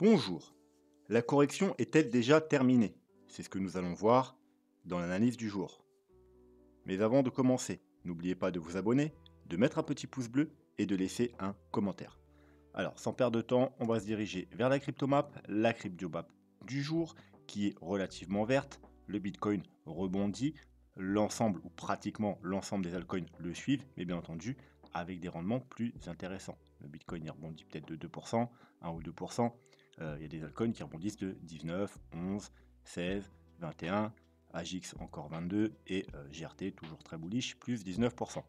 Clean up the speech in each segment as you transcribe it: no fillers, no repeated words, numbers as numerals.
Bonjour, la correction est-elle déjà terminée? C'est ce que nous allons voir dans l'analyse du jour. Mais avant de commencer, n'oubliez pas de vous abonner, de mettre un petit pouce bleu et de laisser un commentaire. Alors, sans perdre de temps, on va se diriger vers la cryptomap du jour, qui est relativement verte. Le Bitcoin rebondit, l'ensemble ou pratiquement l'ensemble des altcoins le suivent, mais bien entendu avec des rendements plus intéressants. Le Bitcoin y rebondit peut-être de 2%, 1 ou 2%. Il y a des altcoins qui rebondissent de 19, 11, 16, 21, AGX encore 22 et GRT toujours très bullish, plus 19%.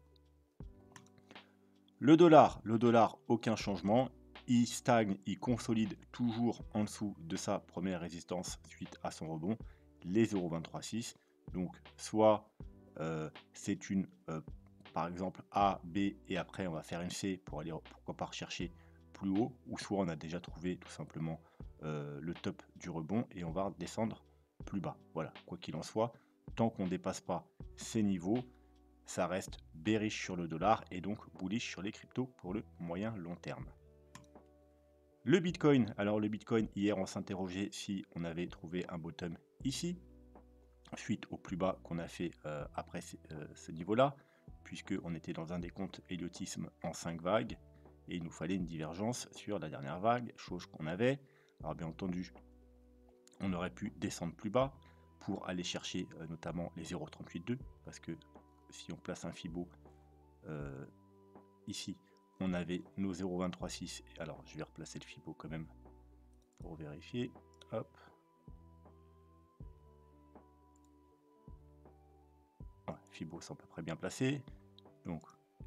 Le dollar, aucun changement. Il stagne, il consolide toujours en dessous de sa première résistance suite à son rebond, les 0,236. Donc, soit c'est une, par exemple, A, B, et après on va faire une C pour aller, pourquoi pas, rechercher plus haut, ou soit on a déjà trouvé tout simplement le top du rebond et on va descendre plus bas. Voilà, quoi qu'il en soit, tant qu'on ne dépasse pas ces niveaux, ça reste bearish sur le dollar et donc bullish sur les cryptos pour le moyen long terme. Le Bitcoin, alors le Bitcoin, hier on s'interrogeait si on avait trouvé un bottom ici, suite au plus bas qu'on a fait après ce niveau-là, puisqu'on était dans un décompte héliotisme en 5 vagues, et il nous fallait une divergence sur la dernière vague, chose qu'on avait. Alors bien entendu, on aurait pu descendre plus bas pour aller chercher notamment les 0,382, parce que si on place un Fibo ici, on avait nos 0,236. Alors, je vais replacer le Fibo quand même pour vérifier. Hop. Ouais, Fibo sont à peu près bien placés. Donc,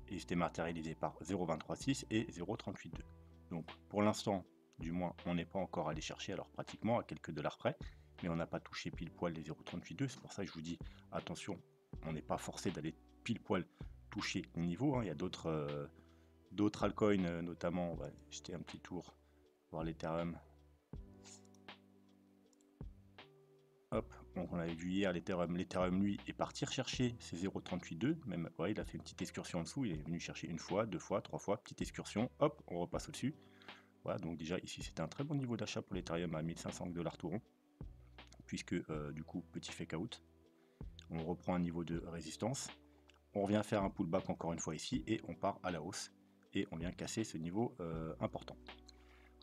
ils étaient matérialisés par 0,236 et 0,382. Donc, pour l'instant, du moins, on n'est pas encore allé chercher, alors pratiquement à quelques dollars près, mais on n'a pas touché pile poil les 0,382. C'est pour ça que je vous dis, attention, on n'est pas forcé d'aller pile poil toucher les niveaux. Il y a d'autres altcoins, notamment, on va jeter un petit tour, voir l'Ethereum. Hop, donc on avait vu hier l'Ethereum lui est parti rechercher ses 0,382, même ouais, il a fait une petite excursion en dessous, il est venu chercher une fois, deux fois, trois fois, petite excursion, hop, on repasse au-dessus. Voilà, donc déjà ici c'était un très bon niveau d'achat pour l'Ethereum à 1500 $ tout rond, puisque du coup petit fake out, on reprend un niveau de résistance, on revient faire un pullback encore une fois ici et on part à la hausse et on vient casser ce niveau important.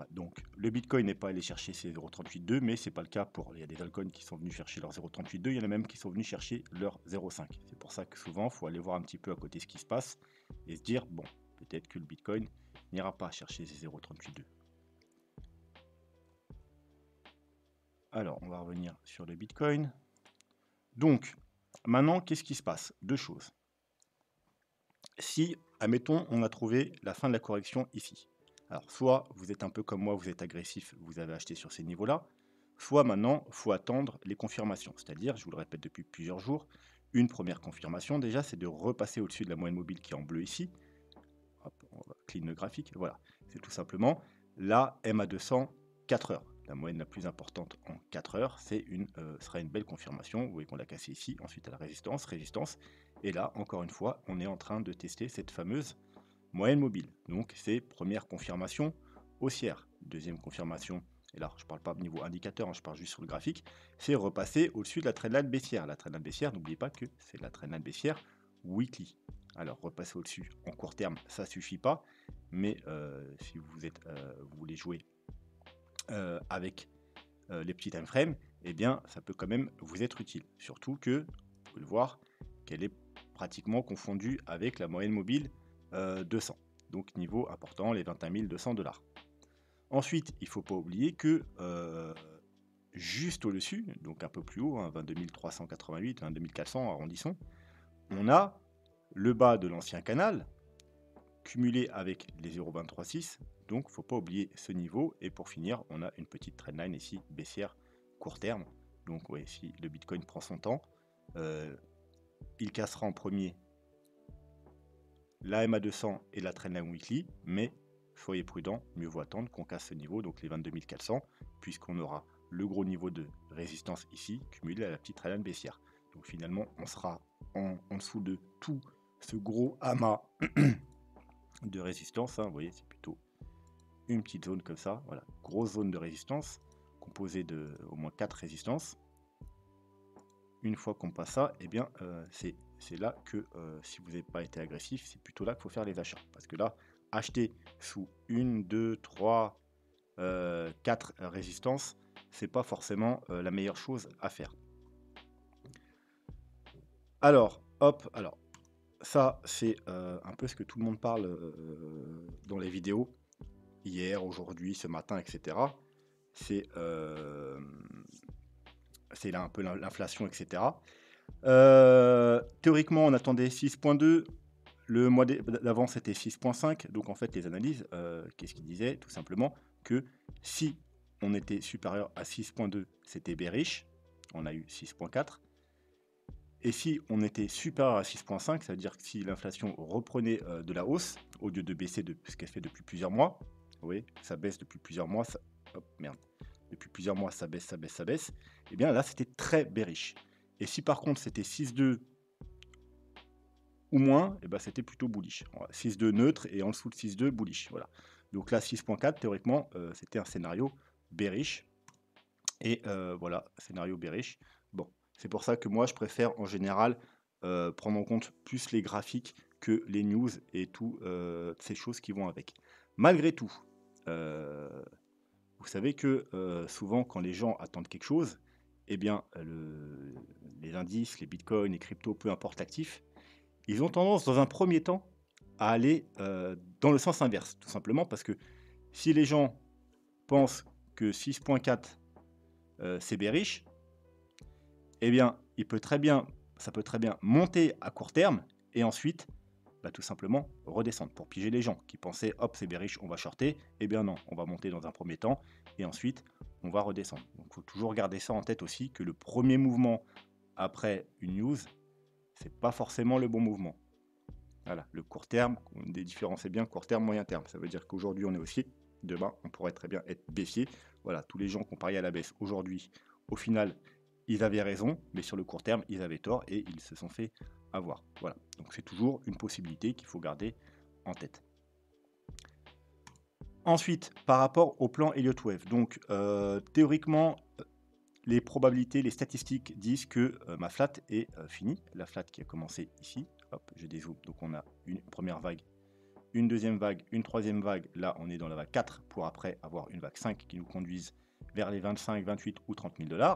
Donc le Bitcoin n'est pas allé chercher ses 0,382, mais c'est pas le cas pour. Il y a des altcoins qui sont venus chercher leur 0,382, il y en a même qui sont venus chercher leur 0,5. C'est pour ça que souvent, il faut aller voir un petit peu à côté ce qui se passe et se dire bon, peut-être que le Bitcoin n'ira pas chercher ses 0,382. Alors, on va revenir sur le Bitcoin. Donc, maintenant, qu'est-ce qui se passe? Deux choses. Si, admettons, on a trouvé la fin de la correction ici. Alors, soit vous êtes un peu comme moi, vous êtes agressif, vous avez acheté sur ces niveaux-là, soit maintenant, il faut attendre les confirmations. C'est-à-dire, je vous le répète depuis plusieurs jours, une première confirmation, déjà, c'est de repasser au-dessus de la moyenne mobile qui est en bleu ici. Hop, on va clean le graphique, voilà. C'est tout simplement la MA200 4 heures. La moyenne la plus importante en 4 heures, sera une belle confirmation. Vous voyez qu'on l'a cassé ici, ensuite à la résistance, résistance. Et là, encore une fois, on est en train de tester cette fameuse moyenne mobile. Donc, c'est première confirmation haussière. Deuxième confirmation, et là, je ne parle pas de niveau indicateur, hein, je parle juste sur le graphique, c'est repasser au-dessus de la trendline baissière. La trendline baissière, n'oubliez pas que c'est la trendline baissière weekly. Alors, repasser au-dessus en court terme, ça ne suffit pas, mais si vous voulez jouer avec les petits time frames, eh bien, ça peut quand même vous être utile. Surtout que, vous pouvez le voir, qu'elle est pratiquement confondue avec la moyenne mobile 200. Donc, niveau important, les 21 200 $. Ensuite, il ne faut pas oublier que juste au-dessus, donc un peu plus haut, hein, 22 388, 22 400, arrondissons, on a le bas de l'ancien canal, cumulé avec les 0,236, donc il ne faut pas oublier ce niveau. Et pour finir, on a une petite trendline ici, baissière, court terme. Donc ouais, si le Bitcoin prend son temps, il cassera en premier la MA200 et la trendline weekly, mais soyez prudent, mieux vaut attendre qu'on casse ce niveau, donc les 22 400, puisqu'on aura le gros niveau de résistance ici, cumulé à la petite trendline baissière. Donc finalement, on sera en dessous de tout ce gros amas de résistance, hein, vous voyez, c'est plutôt une petite zone comme ça, voilà, grosse zone de résistance, composée de au moins 4 résistances. Une fois qu'on passe ça, eh bien, c'est là que, si vous n'avez pas été agressif, c'est plutôt là qu'il faut faire les achats. Parce que là, acheter sous 1, 2, 3, 4 résistances, c'est pas forcément, la meilleure chose à faire. Alors, hop, alors ça, c'est, un peu ce que tout le monde parle, dans les vidéos, hier, aujourd'hui, ce matin, et cetera. C'est là un peu l'inflation, et cetera. Théoriquement, on attendait 6,2. Le mois d'avant, c'était 6,5. Donc, en fait, les analyses, qu'est-ce qu'ils disaient? Tout simplement que si on était supérieur à 6,2, c'était bearish. On a eu 6,4. Et si on était supérieur à 6,5, ça veut dire que si l'inflation reprenait de la hausse, au lieu de baisser de ce qu'elle fait depuis plusieurs mois, vous voyez, ça baisse depuis plusieurs mois, hop, merde, depuis plusieurs mois, ça baisse, ça baisse, ça baisse, et bien là, c'était très bearish. Et si par contre, c'était 6,2 ou moins, et ben, c'était plutôt bullish. 6,2 neutre et en dessous de 6,2 bullish. Voilà. Donc là, 6,4, théoriquement, c'était un scénario bearish. Et voilà, scénario bearish. Bon, c'est pour ça que moi, je préfère en général prendre en compte plus les graphiques que les news et toutes ces choses qui vont avec. Malgré tout, vous savez que souvent, quand les gens attendent quelque chose, eh bien, les indices, les bitcoins, les cryptos, peu importe l'actif, ils ont tendance, dans un premier temps, à aller dans le sens inverse. Tout simplement parce que si les gens pensent que 6,4 c'est bearish, eh bien, ça peut très bien monter à court terme et ensuite, bah, tout simplement redescendre pour piéger les gens qui pensaient hop, c'est bearish, on va shorter. Eh bien non, on va monter dans un premier temps et ensuite on va redescendre. Donc il faut toujours garder ça en tête aussi que le premier mouvement après une news, c'est pas forcément le bon mouvement. Voilà, le court terme, on différencie bien court terme, moyen terme. Ça veut dire qu'aujourd'hui on est haussier, demain on pourrait très bien être baissier. Voilà, tous les gens qui ont parié à la baisse aujourd'hui, au final, ils avaient raison, mais sur le court terme, ils avaient tort et ils se sont fait avoir. Voilà, donc c'est toujours une possibilité qu'il faut garder en tête. Ensuite, par rapport au plan Elliott Wave, donc théoriquement, les probabilités, les statistiques disent que ma flat est finie. La flat qui a commencé ici, hop, je dézoome, donc on a une première vague, une deuxième vague, une troisième vague. Là, on est dans la vague 4 pour après avoir une vague 5 qui nous conduise vers les 25, 28 ou 30 000 $.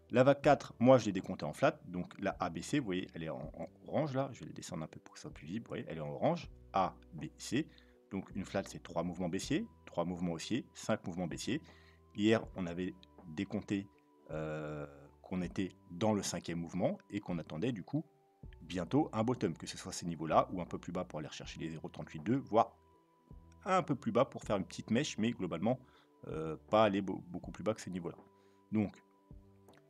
La vague 4, moi, je l'ai décomptée en flat. Donc la ABC, vous voyez, elle est en orange là. Je vais les descendre un peu pour que ce soit plus visible. Vous voyez, elle est en orange. A, B, C. Donc une flat, c'est 3 mouvements baissiers, 3 mouvements haussiers, 5 mouvements baissiers. Hier, on avait décompté qu'on était dans le 5e mouvement et qu'on attendait du coup bientôt un bottom, que ce soit ces niveaux-là ou un peu plus bas pour aller rechercher les 0,382, voire un peu plus bas pour faire une petite mèche, mais globalement, pas aller beaucoup plus bas que ces niveaux-là. Donc,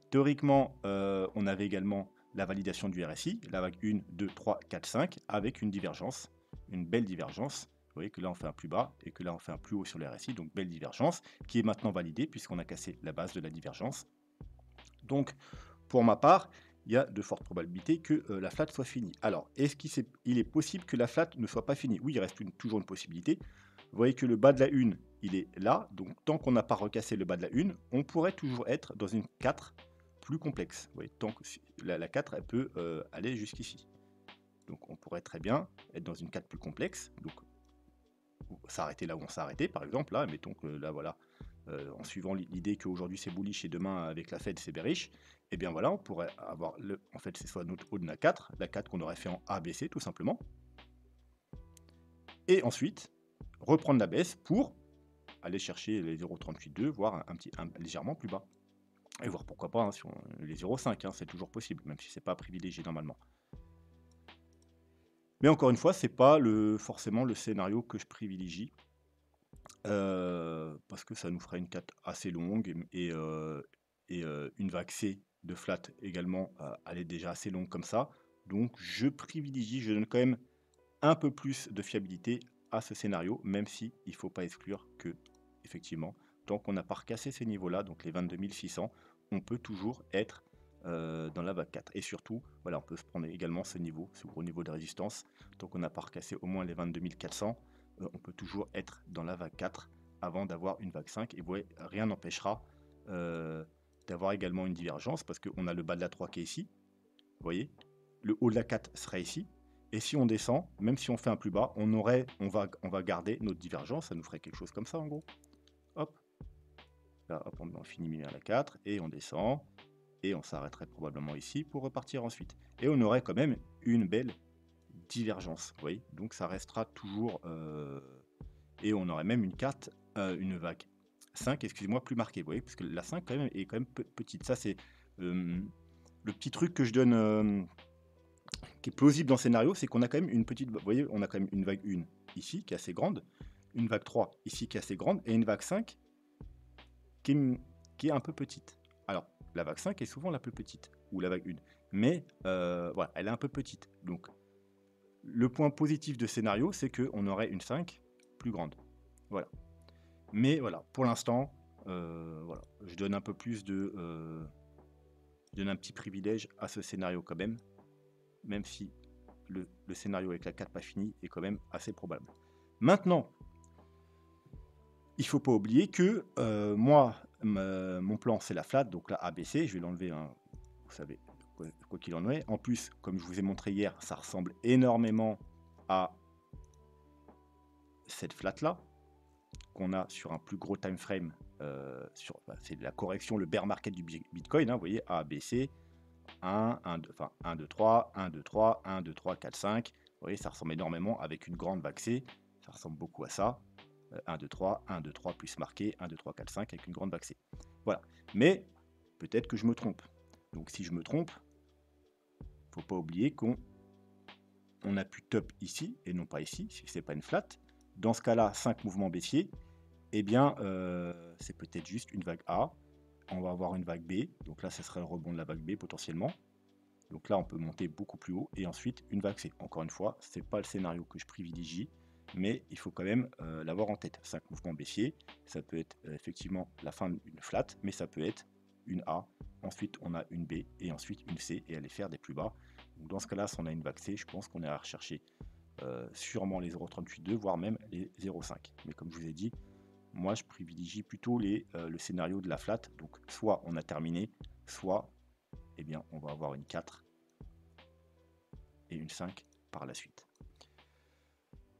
théoriquement, on avait également la validation du RSI, la vague 1, 2, 3, 4, 5, avec une divergence, une belle divergence. Vous voyez que là, on fait un plus bas et que là, on fait un plus haut sur le RSI, donc belle divergence, qui est maintenant validée puisqu'on a cassé la base de la divergence. Donc, pour ma part, il y a de fortes probabilités que la flat soit finie. Alors, est-ce qu'il est possible que la flat ne soit pas finie? Oui, il reste toujours une possibilité. Vous voyez que le bas de la 1, il est là. Donc, tant qu'on n'a pas recassé le bas de la 1, on pourrait toujours être dans une 4 plus complexe. Vous voyez, tant que la 4, elle peut aller jusqu'ici. Donc, on pourrait très bien être dans une 4 plus complexe. Donc, s'arrêter là où on s'est arrêté, par exemple. Là, mettons que là, voilà, en suivant l'idée qu'aujourd'hui c'est bullish et demain avec la Fed c'est bearish, et bien voilà, on pourrait avoir en fait c'est soit notre haut de la 4 qu'on aurait fait en ABC tout simplement, et ensuite reprendre la baisse pour aller chercher les 0,382, voire légèrement plus bas, et voir pourquoi pas sur les 0,5, c'est toujours possible, même si c'est pas privilégié normalement. Mais encore une fois, c'est pas forcément le scénario que je privilégie. Parce que ça nous ferait une 4 assez longue et une vague C de flat également, elle est déjà assez longue comme ça. Donc je donne quand même un peu plus de fiabilité à ce scénario, même si il ne faut pas exclure que, effectivement, tant qu'on n'a pas recassé ces niveaux-là, donc les 22 600, on peut toujours être dans la vague 4. Et surtout, voilà, on peut se prendre également ce gros niveau de résistance. Tant qu'on n'a pas recassé au moins les 22 400, on peut toujours être dans la vague 4 avant d'avoir une vague 5. Et vous voyez, rien n'empêchera d'avoir également une divergence parce qu'on a le bas de la 3 qui est ici. Vous voyez, le haut de la 4 sera ici. Et si on descend, même si on fait un plus bas, on va garder notre divergence. Ça nous ferait quelque chose comme ça en gros. Hop. Là, hop, on finit bien la 4 et on descend. Et on s'arrêterait probablement ici pour repartir ensuite. Et on aurait quand même une belle divergence. Vous voyez, donc ça restera toujours... et on aurait même une carte, une vague 5, excusez-moi, plus marquée. Vous voyez, parce que la 5 quand même, est quand même petite. Ça, c'est le petit truc que je donne... qui est plausible dans le scénario, c'est qu'on a quand même une petite... Vous voyez, on a quand même une vague 1 ici, qui est assez grande, une vague 3 ici, qui est assez grande, et une vague 5 qui est un peu petite. Alors, la vague 5 est souvent la plus petite, ou la vague 1, mais voilà, elle est un peu petite. Donc, le point positif de scénario, c'est qu'on aurait une 5 plus grande. Voilà. Mais voilà, pour l'instant, voilà, je donne un peu plus de... je donne un petit privilège à ce scénario quand même si le scénario avec la 4 pas fini est quand même assez probable. Maintenant, il ne faut pas oublier que moi, mon plan, c'est la flat, donc la ABC, je vais l'enlever, hein, vous savez, quoi qu'il en est. En plus, comme je vous ai montré hier, ça ressemble énormément à cette flat-là, qu'on a sur un plus gros time frame, c'est la correction, le bear market du Bitcoin, hein, vous voyez, ABC, 1, 1, 2, enfin 1, 2, 3, 1, 2, 3, 1, 2, 3, 4, 5. Vous voyez, ça ressemble énormément avec une grande vague C. Ça ressemble beaucoup à ça. 1, 2, 3, 1, 2, 3 plus marqué, 1, 2, 3, 4, 5 avec une grande vague C. Voilà. Mais peut-être que je me trompe. Donc si je me trompe, il ne faut pas oublier qu'on a pu top ici et non pas ici, si ce n'est pas une flat. Dans ce cas-là, 5 mouvements baissiers, eh bien, c'est peut-être juste une vague A. On va avoir une vague B. Donc là, ce serait le rebond de la vague B potentiellement. Donc là, on peut monter beaucoup plus haut. Et ensuite, une vague C. Encore une fois, ce n'est pas le scénario que je privilégie, mais il faut quand même l'avoir en tête. 5 mouvements baissiers, ça peut être effectivement la fin d'une flat, mais ça peut être une A. Ensuite, on a une B et ensuite une C et aller faire des plus bas. Donc dans ce cas-là, si on a une vague C, je pense qu'on est à rechercher sûrement les 0,38,2, voire même les 0,5. Mais comme je vous ai dit, moi, je privilégie plutôt le scénario de la flat. Donc soit on a terminé, soit eh bien, on va avoir une 4 et une 5 par la suite.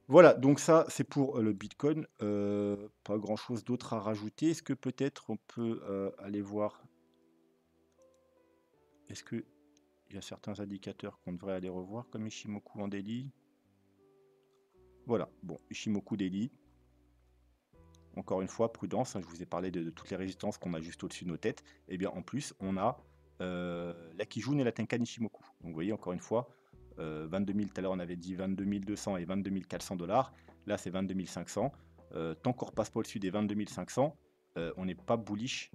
Voilà, donc ça, c'est pour le Bitcoin. Pas grand-chose d'autre à rajouter. Est-ce que peut-être on peut aller voir... Est-ce qu'il y a certains indicateurs qu'on devrait aller revoir, comme Ishimoku en daily? Voilà, bon, Ishimoku daily. Encore une fois, prudence, hein, je vous ai parlé de toutes les résistances qu'on a juste au-dessus de nos têtes. Et bien en plus, on a la Kijun et la Tenkan Ishimoku. Donc vous voyez, encore une fois, 22 000, tout à l'heure on avait dit 22 200 et 22 400 $. Là, c'est 22 500. Tant qu'on ne repasse pas au-dessus des 22 500, on n'est pas bullish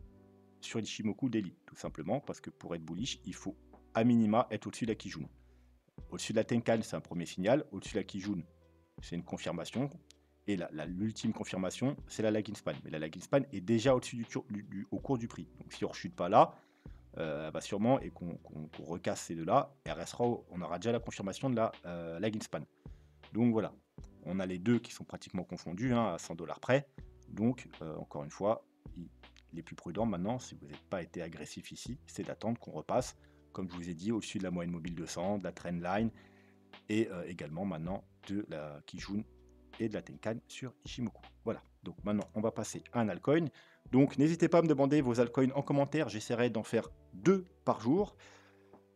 sur l'Ishimoku daily. Tout simplement parce que pour être bullish, il faut à minima être au-dessus de la Kijun. Au-dessus de la Tenkan, c'est un premier signal. Au-dessus de la Kijun, c'est une confirmation. Et l'ultime confirmation, c'est la lagging span. Mais la lagging span est déjà au-dessus au cours du prix. Donc si on ne rechute pas là, bah sûrement, et qu'on recasse ces deux-là, on aura déjà la confirmation de la lagging span. Donc voilà, on a les deux qui sont pratiquement confondus, hein, à 100 $ près. Donc encore une fois, les plus prudents maintenant, si vous n'avez pas été agressif ici, c'est d'attendre qu'on repasse, comme je vous ai dit, au-dessus de la moyenne mobile 200, de la trendline, et également maintenant de la Kijun et de la Tenkan sur Ishimoku. Voilà, donc maintenant on va passer à un altcoin. Donc n'hésitez pas à me demander vos altcoins en commentaire, j'essaierai d'en faire 2 par jour.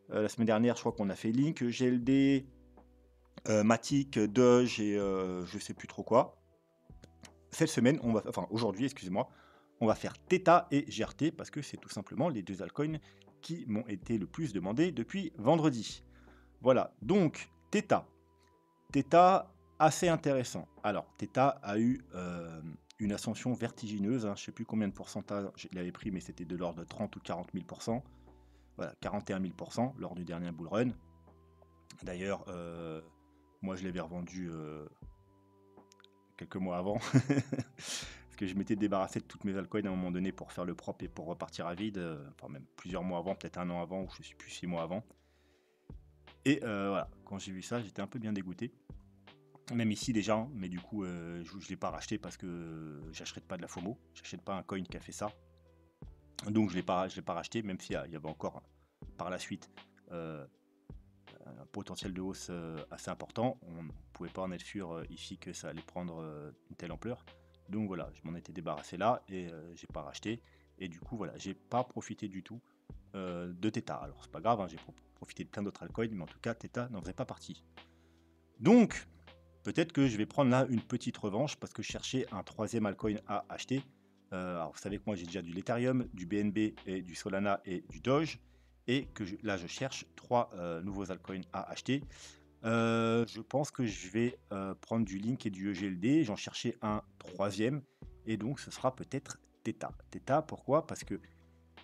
La semaine dernière, je crois qu'on a fait Link, GLD, Matic, Doge et je sais plus trop quoi. Cette semaine, aujourd'hui, excusez-moi, on va faire Theta et GRT parce que c'est tout simplement les deux altcoins qui m'ont été le plus demandés depuis vendredi. Voilà, donc Theta. Theta, assez intéressant. Alors, Theta a eu une ascension vertigineuse, hein, je ne sais plus combien de pourcentage il avait pris, mais c'était de l'ordre de 30 ou 40 000%. Voilà, 41 000% lors du dernier bull run. D'ailleurs, moi je l'avais revendu quelques mois avant, parce que je m'étais débarrassé de toutes mes altcoins à un moment donné pour faire le propre et pour repartir à vide, enfin même plusieurs mois avant, peut-être un an avant, ou je ne sais plus, 6 mois avant. Et voilà, quand j'ai vu ça, j'étais un peu bien dégoûté. Même ici déjà, hein, mais du coup, je ne l'ai pas racheté parce que j'achète pas de la FOMO. J'achète pas un coin qui a fait ça. Donc je l'ai pas racheté, même s'il y avait encore par la suite un potentiel de hausse assez important. On ne pouvait pas en être sûr ici que ça allait prendre une telle ampleur. Donc voilà, je m'en étais débarrassé là et j'ai pas racheté. Et du coup, voilà, j'ai pas profité du tout de Theta. Alors c'est pas grave, hein, j'ai profité de plein d'autres altcoins, mais en tout cas, Theta n'en faisait pas partie. Donc, peut-être que je vais prendre là une petite revanche parce que je cherchais un troisième altcoin à acheter. Alors vous savez que moi j'ai déjà du l'Ethereum, du BNB et du Solana et du Doge. Et que là je cherche trois nouveaux altcoins à acheter. Je pense que je vais prendre du Link et du EGLD. J'en cherchais un troisième. Et donc ce sera peut-être Theta. Theta, pourquoi? Parce que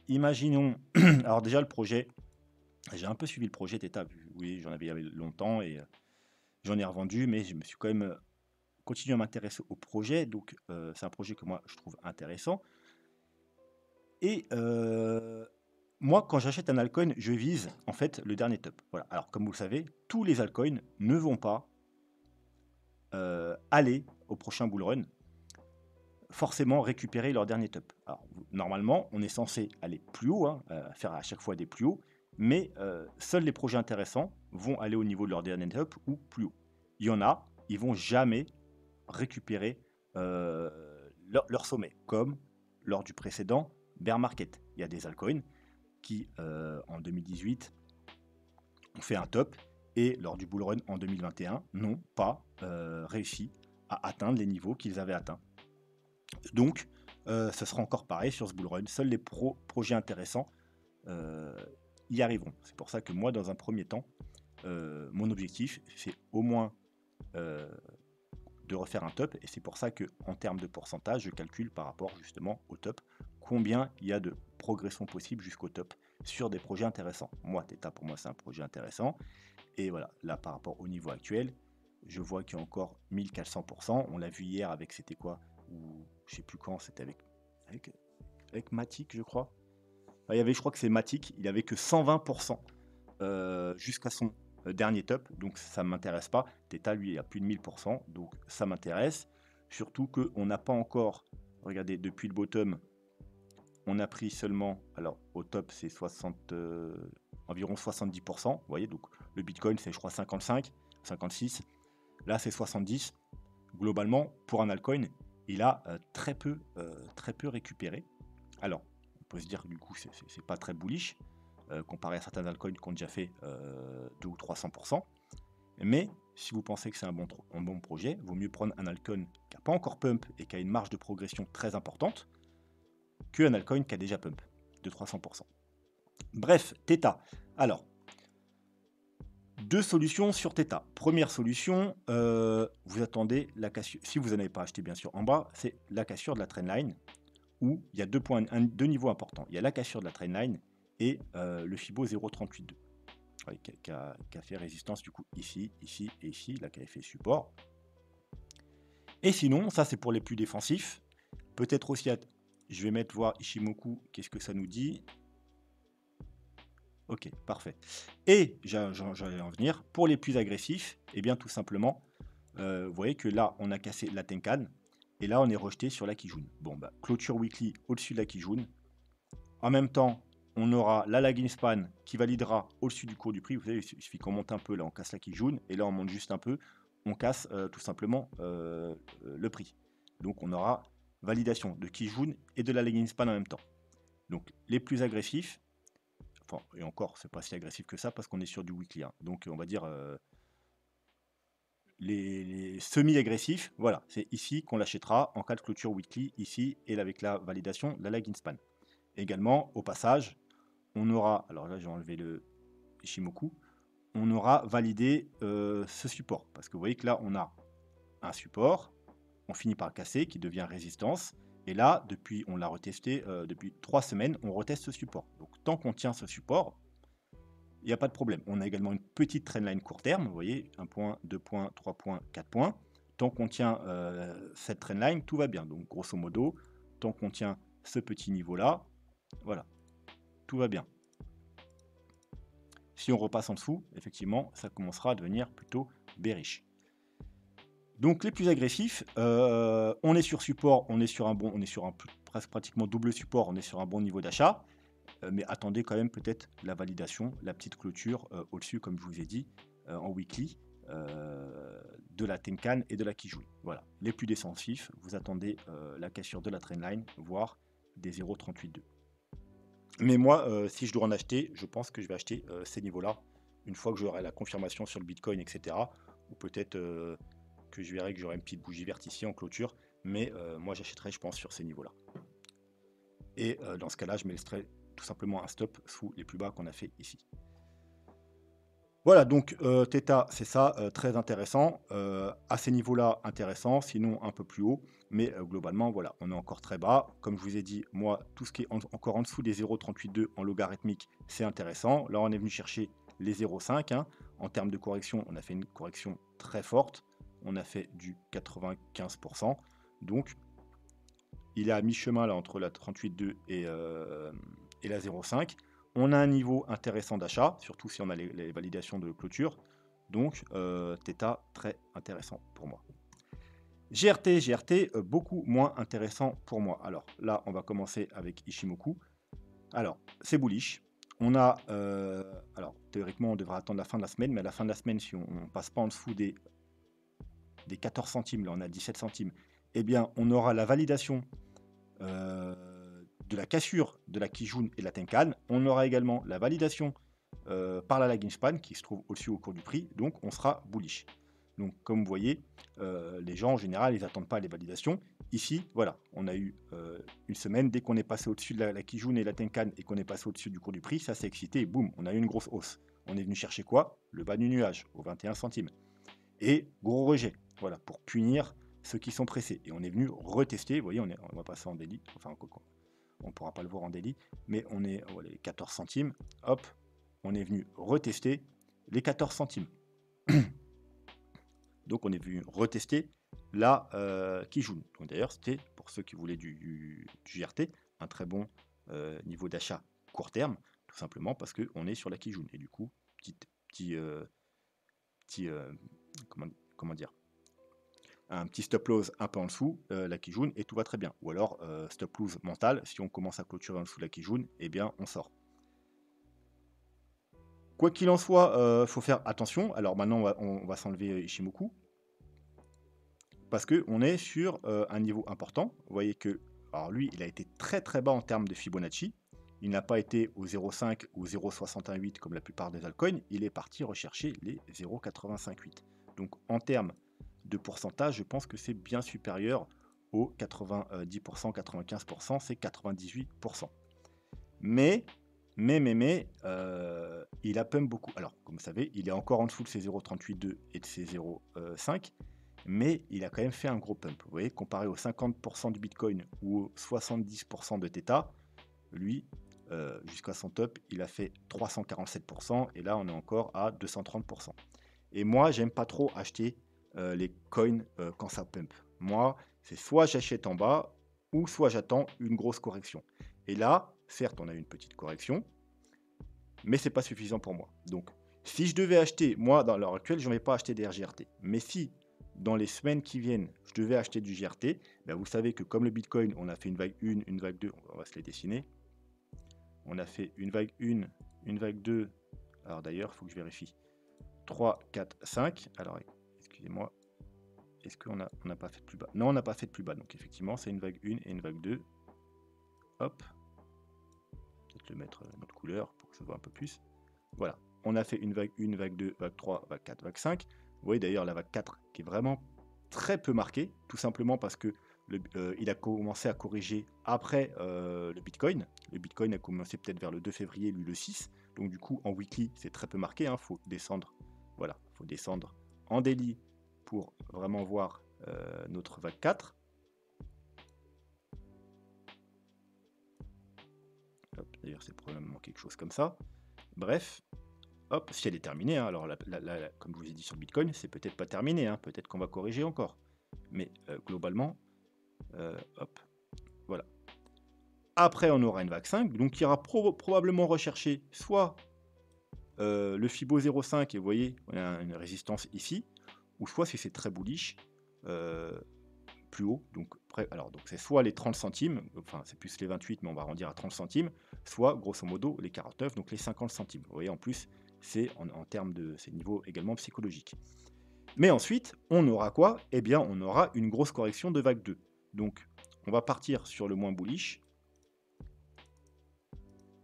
imaginons. Alors déjà le projet, j'ai un peu suivi le projet Theta. Oui, j'en avais il y avait longtemps et j'en ai revendu, mais je me suis quand même continué à m'intéresser au projet. Donc c'est un projet que moi je trouve intéressant. Et moi, quand j'achète un altcoin, je vise en fait le dernier top. Voilà. Alors, comme vous le savez, tous les altcoins ne vont pas aller au prochain bull run, forcément récupérer leur dernier top. Alors, normalement, on est censé aller plus haut, hein, faire à chaque fois des plus hauts, mais seuls les projets intéressants vont aller au niveau de leur dernier top ou plus haut. Il y en a, ils vont jamais récupérer leur sommet, comme lors du précédent bear market. Il y a des altcoins qui, en 2018, ont fait un top et lors du bull run en 2021, n'ont pas réussi à atteindre les niveaux qu'ils avaient atteints. Donc, ça sera encore pareil sur ce bull run. Seuls les projets intéressants y arriveront. C'est pour ça que moi, dans un premier temps, mon objectif, c'est au moins de refaire un top. Et c'est pour ça qu'en termes de pourcentage, je calcule par rapport justement au top combien il y a de progression possible jusqu'au top sur des projets intéressants. Moi, Theta, pour moi, c'est un projet intéressant. Et voilà, là, par rapport au niveau actuel, je vois qu'il y a encore 1400%. On l'a vu hier avec, c'était quoi? Ou je sais plus quand, c'était avec Matic, je crois. Enfin, il y avait, je crois que c'est Matic, il avait que 120% jusqu'à son dernier top, donc ça ne m'intéresse pas. Theta, lui, il a plus de 1000%, donc ça m'intéresse. Surtout qu'on n'a pas encore, regardez, depuis le bottom, on a pris seulement, alors au top c'est environ 70%, vous voyez, donc le Bitcoin c'est je crois 55, 56, là c'est 70. Globalement, pour un altcoin, il a très peu récupéré. Alors, on peut se dire que du coup c'est pas très bullish, comparé à certains altcoins qui ont déjà fait 2 ou 300%. Mais si vous pensez que c'est un bon projet, vaut mieux prendre un altcoin qui n'a pas encore pump et qui a une marge de progression très importante qu'un altcoin qui a déjà pump de 300%. Bref, Theta. Alors, deux solutions sur Theta. Première solution, vous attendez la cassure. Si vous n'en avez pas acheté, bien sûr, en bas, c'est la cassure de la trendline où il y a deux niveaux importants. Il y a la cassure de la trendline et le Fibo 0.382 qui a fait résistance du coup ici, ici et ici, là qui avait fait support. Et sinon, ça c'est pour les plus défensifs. Peut-être aussi, je vais mettre voir Ishimoku, qu'est-ce que ça nous dit. Ok, parfait. Et j'allais en venir, pour les plus agressifs, et bien tout simplement, vous voyez que là, on a cassé la Tenkan, et là, on est rejeté sur la Kijun. Bon, bah, clôture weekly au-dessus de la Kijun. En même temps, on aura la lagging span qui validera au-dessus du cours du prix. Vous savez, il suffit qu'on monte un peu, là, on casse la Kijun, et là, on monte juste un peu, on casse tout simplement le prix. Donc, on aura validation de Kijun et de la lagging span en même temps. Donc, les plus agressifs, enfin, et encore, c'est pas si agressif que ça parce qu'on est sur du weekly. Hein. Donc, on va dire les semi-agressifs, voilà, c'est ici qu'on l'achètera en cas de clôture weekly, ici, et avec la validation de la lagging span. Également, au passage, on aura, alors là, j'ai enlevé le Ishimoku, on aura validé ce support. Parce que vous voyez que là, on a un support, on finit par le casser, qui devient résistance. Et là, depuis, on l'a retesté, depuis 3 semaines, on reteste ce support. Donc, tant qu'on tient ce support, il n'y a pas de problème. On a également une petite trendline court terme, vous voyez, 1 point, 2 points, 3 points, 4 points. Tant qu'on tient cette trendline, tout va bien. Donc, grosso modo, tant qu'on tient ce petit niveau-là, voilà, tout va bien. Si on repasse en dessous, effectivement, ça commencera à devenir plutôt bearish. Donc les plus agressifs, on est sur support, on est sur un presque pratiquement double support, on est sur un bon niveau d'achat, mais attendez quand même peut-être la validation, la petite clôture, au-dessus comme je vous ai dit, en weekly, de la Tenkan et de la Kijun. Voilà, les plus défensifs, vous attendez, la cassure de la trendline, voire des 0,38,2. Mais moi, si je dois en acheter, je pense que je vais acheter, ces niveaux-là, une fois que j'aurai la confirmation sur le Bitcoin et cetera, ou peut-être, que je verrai que j'aurai une petite bougie verte ici en clôture, mais moi j'achèterai, je pense, sur ces niveaux-là. Et dans ce cas-là, je mettrai tout simplement un stop sous les plus bas qu'on a fait ici. Voilà, donc Theta, c'est ça, très intéressant. À ces niveaux-là, intéressant, sinon un peu plus haut. Mais globalement, voilà, on est encore très bas. Comme je vous ai dit, moi, tout ce qui est encore en dessous des 0,38,2 en logarithmique, c'est intéressant. Là, on est venu chercher les 0,5. Hein. En termes de correction, on a fait une correction très forte. On a fait du 95%. Donc, il est à mi-chemin là entre la 38,2 et la 0,5. On a un niveau intéressant d'achat, surtout si on a les validations de clôture. Donc, Theta, très intéressant pour moi. GRT, beaucoup moins intéressant pour moi. Alors là, on va commencer avec Ishimoku. Alors, c'est bullish. On a, alors théoriquement, on devrait attendre la fin de la semaine, mais à la fin de la semaine, si on ne passe pas en dessous des 14 centimes, là on a 17 centimes, eh bien, on aura la validation de la cassure de la Kijun et de la Tenkan. On aura également la validation par la lagging span qui se trouve au-dessus au cours du prix, donc on sera bullish. Donc comme vous voyez, les gens en général ils n'attendent pas les validations. Ici, voilà, on a eu une semaine, dès qu'on est passé au-dessus de la Kijun et la Tenkan et qu'on est passé au-dessus du cours du prix, ça s'est excité et boum, on a eu une grosse hausse. On est venu chercher quoi? Le bas du nuage, aux 21 centimes. Et gros rejet, voilà, pour punir ceux qui sont pressés. Et on est venu retester, vous voyez, on va passer en daily, enfin on ne pourra pas le voir en daily, mais on est voilà, les 14 centimes, hop, on est venu retester les 14 centimes. Donc on est venu retester la Kijun. Donc d'ailleurs c'était, pour ceux qui voulaient du GRT, un très bon niveau d'achat court terme, tout simplement parce qu'on est sur la Kijun. Et du coup, comment dire, un petit stop loss un peu en dessous, la Kijun, et tout va très bien. Ou alors, stop loss mental, si on commence à clôturer en dessous de la Kijun, eh bien, on sort. Quoi qu'il en soit, faut faire attention. Alors maintenant, on va s'enlever Ishimoku, parce qu'on est sur un niveau important. Vous voyez que, alors lui, il a été très très bas en termes de Fibonacci. Il n'a pas été au 0,5 ou 0,688 comme la plupart des altcoins. Il est parti rechercher les 0,858. Donc en termes de pourcentage, je pense que c'est bien supérieur aux 90%, 95%, c'est 98%. Mais, il a pump beaucoup. Alors, comme vous savez, il est encore en dessous de ses 0,382 et de ses 0,5, mais il a quand même fait un gros pump. Vous voyez, comparé aux 50% du Bitcoin ou aux 70% de Theta, lui, jusqu'à son top, il a fait 347%, et là, on est encore à 230%. Et moi, j'aime pas trop acheter les coins quand ça pump. Moi, c'est soit j'achète en bas, ou soit j'attends une grosse correction. Et là, certes, on a eu une petite correction, mais c'est pas suffisant pour moi. Donc, si je devais acheter, moi, dans l'heure actuelle, je ne vais pas acheter des RGRT. Mais si, dans les semaines qui viennent, je devais acheter du GRT, ben vous savez que comme le Bitcoin, on a fait une vague 1, une vague 2, on va se les dessiner. On a fait une vague 1, une vague 2. Alors d'ailleurs, il faut que je vérifie. 3, 4, 5. Alors, excusez-moi. Est-ce qu'on n'a pas fait de plus bas? Non, on n'a pas fait de plus bas. Donc effectivement, c'est une vague 1 et une vague 2. Hop. Peut-être le mettre notre couleur pour que ça se voit un peu plus. Voilà. On a fait une vague 1, vague 2, vague 3, vague 4, vague 5. Vous voyez d'ailleurs la vague 4 qui est vraiment très peu marquée, tout simplement parce que il a commencé à corriger après le Bitcoin. Le Bitcoin a commencé peut-être vers le 2 février, lui le 6. Donc du coup, en weekly, c'est très peu marqué. Il faut descendre. Voilà, il faut descendre en daily pour vraiment voir notre vague 4. D'ailleurs, c'est probablement quelque chose comme ça. Bref, hop, si elle est terminée, hein, alors comme je vous ai dit sur le Bitcoin, c'est peut-être pas terminé, hein, peut-être qu'on va corriger encore. Mais globalement, hop, voilà. Après, on aura une vague 5, donc qui ira probablement rechercher soit le Fibo 0,5, et vous voyez, on a une résistance ici, ou soit si c'est très bullish, plus haut. Donc, alors, donc c'est soit les 30 centimes, enfin c'est plus les 28, mais on va arrondir à 30 centimes, soit grosso modo les 49, donc les 50 centimes. Vous voyez, en plus, c'est en termes de ces niveaux également psychologiques. Mais ensuite, on aura quoi? Eh bien, on aura une grosse correction de vague 2. Donc, on va partir sur le moins bullish.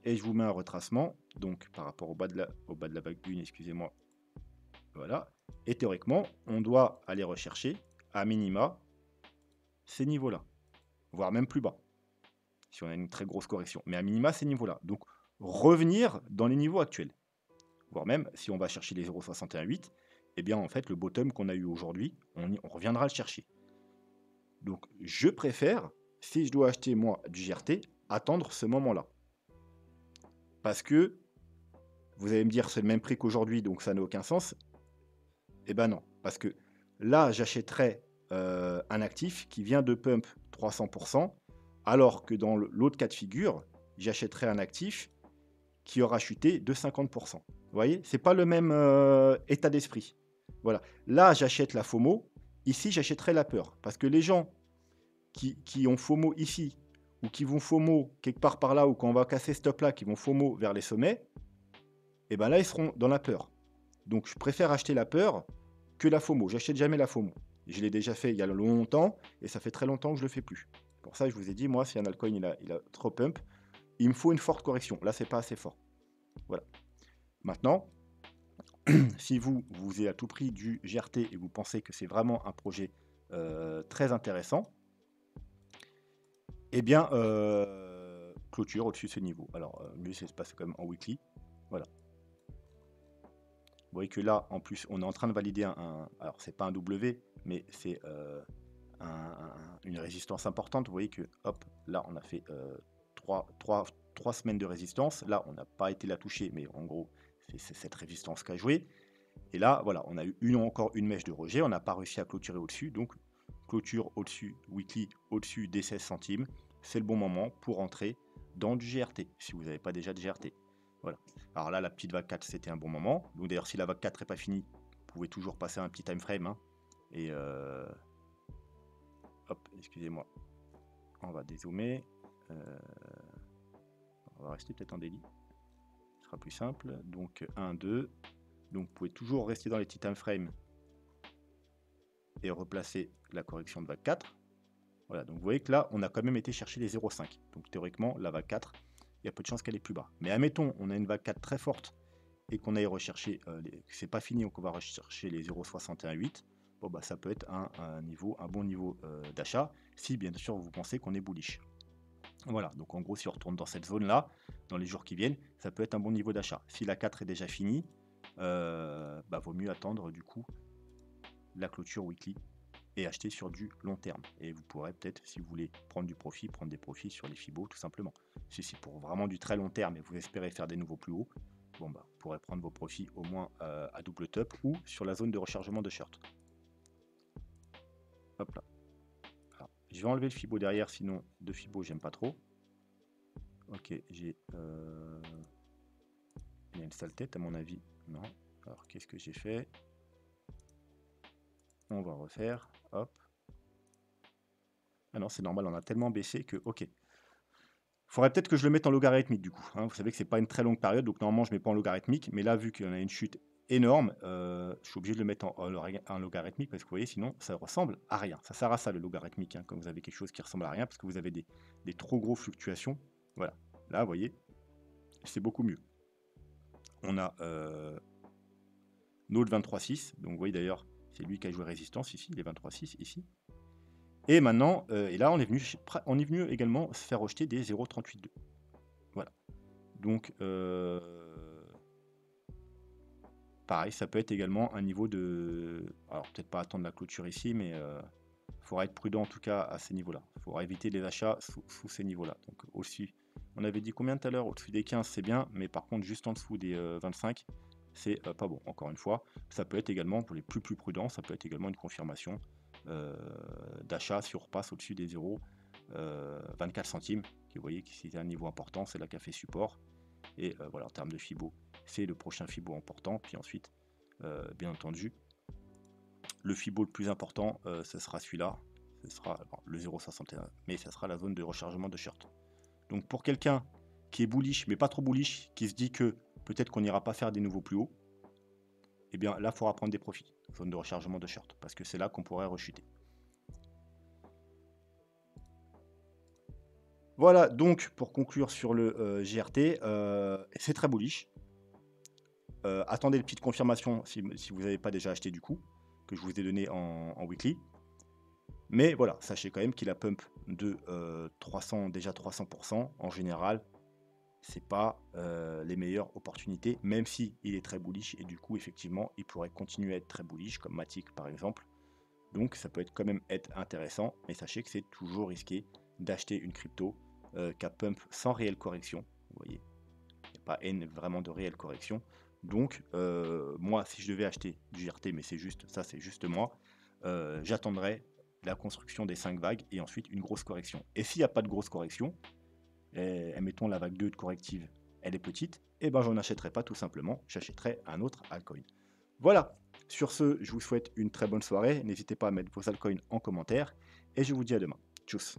Et je vous mets un retracement, donc par rapport au bas de la vague 1, excusez-moi. Voilà. Et théoriquement, on doit aller rechercher, à minima, ces niveaux-là. Voire même plus bas, si on a une très grosse correction. Mais à minima, ces niveaux-là. Donc, revenir dans les niveaux actuels. Voire même, si on va chercher les 0,618, eh bien, en fait, le bottom qu'on a eu aujourd'hui, on reviendra le chercher. Donc, je préfère, si je dois acheter, moi, du GRT, attendre ce moment-là. Parce que, vous allez me dire, c'est le même prix qu'aujourd'hui, donc ça n'a aucun sens. Eh ben non. Parce que là, j'achèterais un actif qui vient de pump 300%, alors que dans l'autre cas de figure, j'achèterais un actif qui aura chuté de 50%. Vous voyez, c'est pas le même état d'esprit. Voilà. Là, j'achète la FOMO. Ici, j'achèterai la peur. Parce que les gens qui ont FOMO ici, ou qui vont FOMO quelque part par là, ou quand on va casser ce stop-là, qui vont FOMO vers les sommets, et ben là, ils seront dans la peur. Donc, je préfère acheter la peur que la FOMO. J'achète jamais la FOMO. Je l'ai déjà fait il y a longtemps, et ça fait très longtemps que je le fais plus. Pour ça, je vous ai dit, moi, si un altcoin il a trop pump, il me faut une forte correction. Là, c'est pas assez fort. Voilà. Maintenant, si vous êtes à tout prix du GRT et vous pensez que c'est vraiment un projet très intéressant, eh bien, clôture au-dessus de ce niveau. Alors, mieux c'est de se passer quand même en weekly. Voilà. Vous voyez que là, en plus, on est en train de valider alors, c'est pas un W, mais c'est une résistance importante. Vous voyez que, hop, là, on a fait 3 semaines de résistance. Là, on n'a pas été la toucher, mais en gros, c'est cette résistance qu'a joué. Et là, voilà, on a eu encore une mèche de rejet. On n'a pas réussi à clôturer au-dessus. Donc, clôture au-dessus, weekly au-dessus des 16 centimes. C'est le bon moment pour entrer dans du GRT, si vous n'avez pas déjà de GRT. Voilà. Alors là, la petite vague 4, c'était un bon moment. Donc d'ailleurs, si la vague 4 n'est pas finie, vous pouvez toujours passer un petit time frame. Hein, et hop, excusez-moi. On va dézoomer. On va rester peut-être en daily. Ce sera plus simple. Donc 1, 2. Donc vous pouvez toujours rester dans les petits time frames et replacer la correction de vague 4. Voilà, donc vous voyez que là, on a quand même été chercher les 0,5. Donc théoriquement, la vague 4, il y a peu de chances qu'elle est plus bas. Mais admettons, on a une vague 4 très forte et qu'on aille rechercher, c'est pas fini, donc on va rechercher les 0,618. Bon, bah, ça peut être un bon niveau d'achat, si bien sûr vous pensez qu'on est bullish. Voilà, donc en gros, si on retourne dans cette zone-là, dans les jours qui viennent, ça peut être un bon niveau d'achat. Si la 4 est déjà finie, bah, vaut mieux attendre du coup la clôture weekly et acheter sur du long terme. Et vous pourrez peut-être, si vous voulez prendre du profit, prendre des profits sur les Fibo tout simplement. Si c'est pour vraiment du très long terme et vous espérez faire des nouveaux plus hauts, bon bah, vous pourrez prendre vos profits au moins à double top ou sur la zone de rechargement de short. Hop là. Alors, je vais enlever le Fibo derrière, sinon de Fibo j'aime pas trop. Ok, j'ai... Il y a une sale tête à mon avis. Non. Alors qu'est-ce que j'ai fait? On va refaire. Hop. Ah non, c'est normal, on a tellement baissé que... Ok. Faudrait peut-être que je le mette en logarithmique du coup. Hein. Vous savez que c'est pas une très longue période, donc normalement je ne mets pas en logarithmique. Mais là, vu qu'il y en a une chute énorme, je suis obligé de le mettre en logarithmique parce que vous voyez, sinon ça ressemble à rien. Ça sert à ça le logarithmique, hein, quand vous avez quelque chose qui ressemble à rien parce que vous avez des trop gros fluctuations. Voilà. Là, vous voyez, c'est beaucoup mieux. On a Node 23.6. Donc vous voyez d'ailleurs, c'est lui qui a joué résistance ici, les 23.6 ici. Et maintenant, et là, on est venu également se faire rejeter des 0,38,2. Voilà. Donc, pareil, ça peut être également un niveau de... Alors, peut-être pas attendre la clôture ici, mais il faudra être prudent en tout cas à ces niveaux-là. Il faudra éviter les achats sous ces niveaux-là. Donc, aussi, on avait dit combien tout à l'heure? Au-dessus des 15, c'est bien, mais par contre, juste en dessous des 25, c'est pas bon. Encore une fois, ça peut être également, pour les plus prudents, ça peut être également une confirmation d'achat si on repasse au-dessus des 0,24 centimes. Vous voyez que c'est un niveau important, c'est là qu'a fait support. Et voilà, en termes de Fibo, c'est le prochain Fibo important. Puis ensuite, bien entendu, le Fibo le plus important, ce sera celui-là. Ce sera bon, le 0,61, mais ça sera la zone de rechargement de short. Donc pour quelqu'un qui est bullish, mais pas trop bullish, qui se dit que peut-être qu'on n'ira pas faire des nouveaux plus hauts, eh bien là, il faudra prendre des profits, zone de rechargement de short, parce que c'est là qu'on pourrait rechuter. Voilà, donc pour conclure sur le GRT, c'est très bullish. Attendez les petites confirmations si vous n'avez pas déjà acheté du coup, que je vous ai donné en weekly. Mais voilà, sachez quand même qu'il a pump de 300, déjà 300%. En général, c'est pas les meilleures opportunités, même si il est très bullish et du coup, effectivement, il pourrait continuer à être très bullish, comme Matic par exemple. Donc, ça peut quand même être intéressant, mais sachez que c'est toujours risqué d'acheter une crypto qui a pump sans réelle correction. Vous voyez, il n'y a pas vraiment de réelle correction. Donc, moi, si je devais acheter du GRT, mais c'est juste ça, c'est juste moi, j'attendrais la construction des 5 vagues et ensuite une grosse correction. Et s'il n'y a pas de grosse correction, admettons la vague 2 de corrective, elle est petite, et ben j'en achèterai pas tout simplement, j'achèterai un autre altcoin. Voilà, sur ce, je vous souhaite une très bonne soirée, n'hésitez pas à mettre vos altcoins en commentaire, et je vous dis à demain. Tchuss.